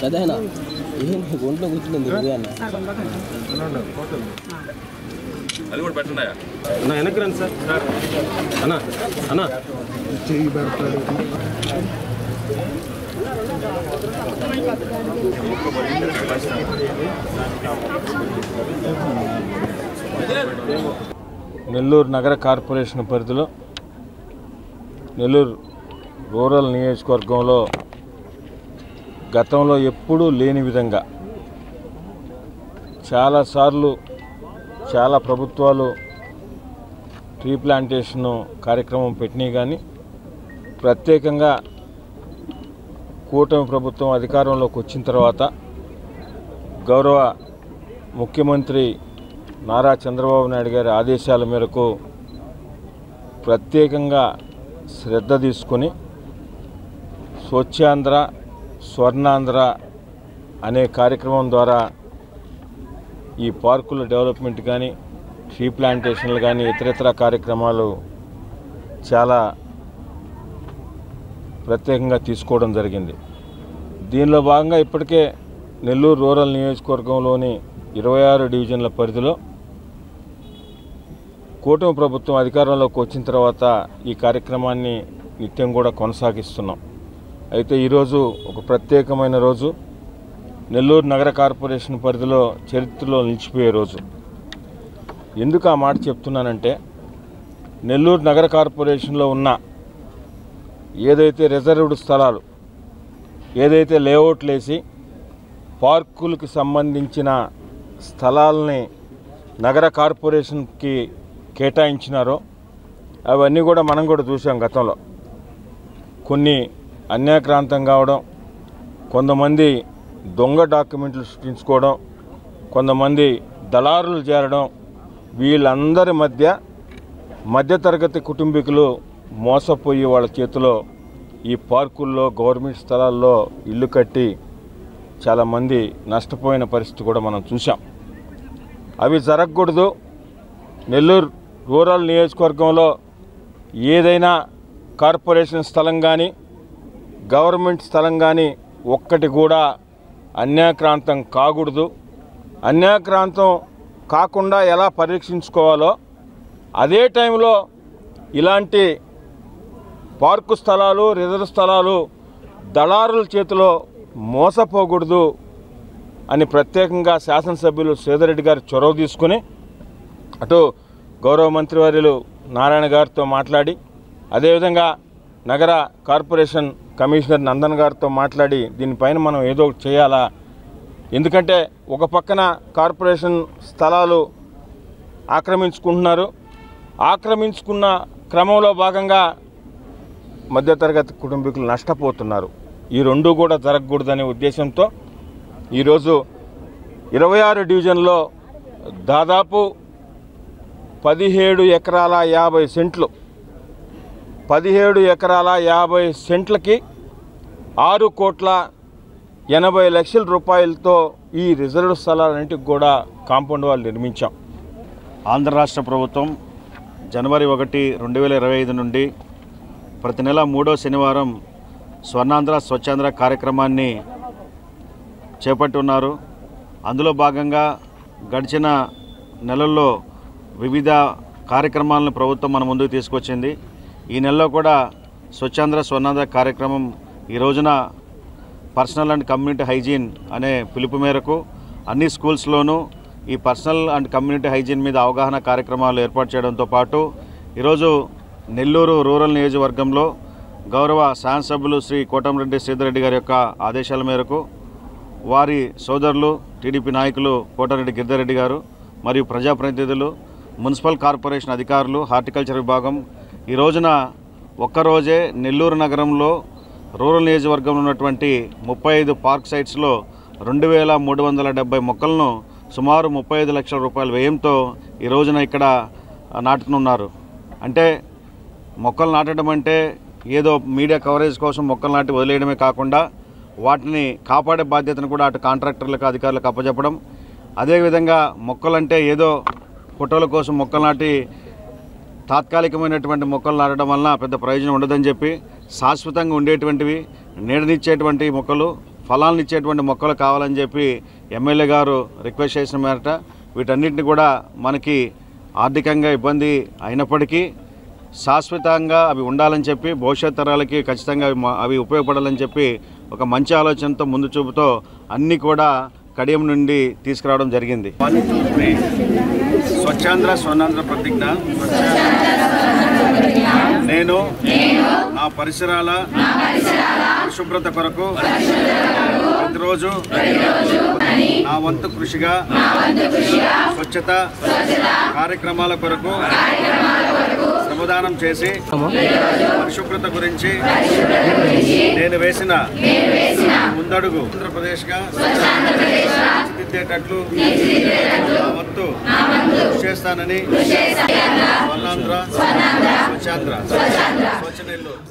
అదేనా ఒంట్లో కూర్చుంది అది కూడా పెట్టండి అన్న వెనక్కి రండి సార్ అన్న అన్న చెయ్యి పెడతాడు. నెల్లూరు నగర కార్పొరేషన్ పరిధిలో నెల్లూరు రూరల్ నియోజకవర్గంలో గతంలో ఎప్పుడూ లేని విధంగా చాలాసార్లు చాలా ప్రభుత్వాలు ట్రీ ప్లాంటేషన్ కార్యక్రమం పెట్టినాయి, కానీ ప్రత్యేకంగా కూటమి ప్రభుత్వం అధికారంలోకి వచ్చిన తర్వాత గౌరవ ముఖ్యమంత్రి నారా చంద్రబాబు నాయుడు గారి ఆదేశాల మేరకు ప్రత్యేకంగా శ్రద్ధ తీసుకొని స్వచ్ఛాంధ్ర స్వర్ణాంధ్ర అనే కార్యక్రమం ద్వారా ఈ పార్కుల డెవలప్మెంట్ కానీ ట్రీ ప్లాంటేషన్లు కానీ ఇతరితర కార్యక్రమాలు చాలా ప్రత్యేకంగా తీసుకోవడం జరిగింది. దీనిలో భాగంగా ఇప్పటికే నెల్లూరు రూరల్ నియోజకవర్గంలోని 26 డివిజన్ల పరిధిలో కూటమి ప్రభుత్వం అధికారంలోకి వచ్చిన తర్వాత ఈ కార్యక్రమాన్ని నిత్యం కూడా కొనసాగిస్తున్నాం. అయితే ఈరోజు ఒక ప్రత్యేకమైన రోజు, నెల్లూరు నగర కార్పొరేషన్ పరిధిలో చరిత్రలో నిలిచిపోయే రోజు. ఎందుకు ఆ మాట చెప్తున్నానంటే, నెల్లూరు నగర కార్పొరేషన్లో ఉన్న ఏదైతే రిజర్వ్డ్ స్థలాలు, ఏదైతే లేఅవుట్లు వేసి పార్కులకు సంబంధించిన స్థలాలని నగర కార్పొరేషన్కి కేటాయించినారో అవన్నీ కూడా మనం కూడా చూసాం. గతంలో కొన్ని అన్యాక్రాంతం కావడం, కొంతమంది దొంగ డాక్యుమెంట్లు సృష్టించుకోవడం, కొంతమంది దళారులు చేరడం, వీళ్ళందరి మధ్యతరగతి కుటుంబీకులు మోసపోయి వాళ్ళ చేతిలో ఈ పార్కుల్లో గవర్నమెంట్ స్థలాల్లో ఇల్లు కట్టి చాలామంది నష్టపోయిన పరిస్థితి కూడా మనం చూసాం. అవి జరగకూడదు. నెల్లూరు రూరల్ నియోజకవర్గంలో ఏదైనా కార్పొరేషన్ స్థలం కానీ గవర్నమెంట్ స్థలం కానీ ఒక్కటి కూడా అన్యాక్రాంతం కాకూడదు. అన్యాక్రాంతం కాకుండా ఎలా పరీక్షించుకోవాలో అదే టైంలో ఇలాంటి పార్కు స్థలాలు, రిజర్వ్ స్థలాలు దళారుల చేతిలో మోసపోకూడదు అని ప్రత్యేకంగా శాసనసభ్యులు శ్రీధర్ గారు చొరవ తీసుకుని అటు గౌరవ మంత్రివర్యులు నారాయణ గారితో మాట్లాడి, అదేవిధంగా నగర కార్పొరేషన్ కమిషనర్ నందన్ గారితో మాట్లాడి దీనిపైన మనం ఏదో ఒకటి చేయాలా. ఎందుకంటే ఒక పక్కన కార్పొరేషన్ స్థలాలు ఆక్రమించుకుంటున్నారు, ఆక్రమించుకున్న క్రమంలో భాగంగా మధ్యతరగతి కుటుంబీకులు నష్టపోతున్నారు. ఈ రెండు కూడా జరగకూడదనే ఉద్దేశంతో ఈరోజు 26 డివిజన్లో దాదాపు 17 ఎకరాల 50 సెంట్లు 17 ఎకరాల 50 సెంట్లకి 6,80,00,000 రూపాయలతో ఈ రిజర్వ్ స్థలాలన్నింటికి కూడా కాంపౌండ్ వాల్ నిర్మించాం. ఆంధ్ర రాష్ట్ర ప్రభుత్వం జనవరి 1, 2025 నుండి ప్రతి నెల 3వ శనివారం స్వర్ణాంధ్ర స్వచ్ఛాంధ్ర కార్యక్రమాన్ని చేపట్టి ఉన్నారు. అందులో భాగంగా గడిచిన నెలల్లో వివిధ కార్యక్రమాలను ప్రభుత్వం మన ముందుకు తీసుకొచ్చింది. ఈ నెలలో కూడా స్వచ్ఛాంధ్ర స్వర్ణాంధ్ర కార్యక్రమం ఈ రోజున పర్సనల్ అండ్ కమ్యూనిటీ హైజీన్ అనే పిలుపు మేరకు అన్ని స్కూల్స్లోనూ ఈ పర్సనల్ అండ్ కమ్యూనిటీ హైజీన్ మీద అవగాహన కార్యక్రమాలు ఏర్పాటు చేయడంతో పాటు ఈరోజు నెల్లూరు రూరల్ నియోజకవర్గంలో గౌరవ శాసనసభ్యులు శ్రీ కోటమిరెడ్డి శ్రీధర్ రెడ్డి గారి యొక్క ఆదేశాల మేరకు వారి సోదరులు టీడీపీ నాయకులు కోటారెడ్డి గిరిధర్ రెడ్డి గారు మరియు ప్రజాప్రతినిధులు, మున్సిపల్ కార్పొరేషన్ అధికారులు, హార్టికల్చర్ విభాగం ఈ రోజున ఒక్కరోజే నెల్లూరు నగరంలో రూరల్ నియోజకవర్గంలో ఉన్నటువంటి 35 పార్క్ సైట్స్లో 2,370 మొక్కలను సుమారు 35 లక్షల రూపాయల వ్యయంతో ఈ రోజున ఇక్కడ నాటుకున్నారు. అంటే మొక్కలు నాటడం అంటే ఏదో మీడియా కవరేజ్ కోసం మొక్కలు నాటి వదిలేయడమే కాకుండా వాటిని కాపాడే బాధ్యతను కూడా అటు కాంట్రాక్టర్లకు అధికారులకు అప్పచెప్పడం, అదేవిధంగా మొక్కలంటే ఏదో ఫోటోల కోసం మొక్కలు నాటి తాత్కాలికమైనటువంటి మొక్కలు నాటడం వలన పెద్ద ప్రయోజనం ఉండదని చెప్పి శాశ్వతంగా ఉండేటువంటివి, నీడనిచ్చేటువంటి మొక్కలు, ఫలాలనిచ్చేటువంటి మొక్కలు కావాలని చెప్పి ఎమ్మెల్యే గారు రిక్వెస్ట్ చేసిన మేరట వీటన్నిటిని కూడా మనకి ఆర్థికంగా ఇబ్బంది అయినప్పటికీ శాశ్వతంగా అవి ఉండాలని చెప్పి భవిష్యత్ తరాలకి ఖచ్చితంగా అవి ఉపయోగపడాలని చెప్పి ఒక మంచి ఆలోచనతో ముందు చూపుతో అన్నీ కూడా కడియం నుండి తీసుకురావడం జరిగింది. స్వచ్ఛాంధ్ర స్వర్ణాంధ్ర ప్రతిజ్ఞ. నేను నా పరిసరాల పరిశుభ్రత కొరకు ప్రతిరోజు నా వంతు కృషిగా స్వచ్ఛత కార్యక్రమాల కొరకు శ్రమదానం చేసి పరిశుభ్రత గురించి నేను వేసిన ముందడుగు ఆంధ్రప్రదేశ్గా తీర్చిదిద్దేటట్లు నా వంతు చేస్తానని స్వర్ణాంధ్ర స్వచ్ఛాంధ్ర స్వచ్ఛ నెల్లూరు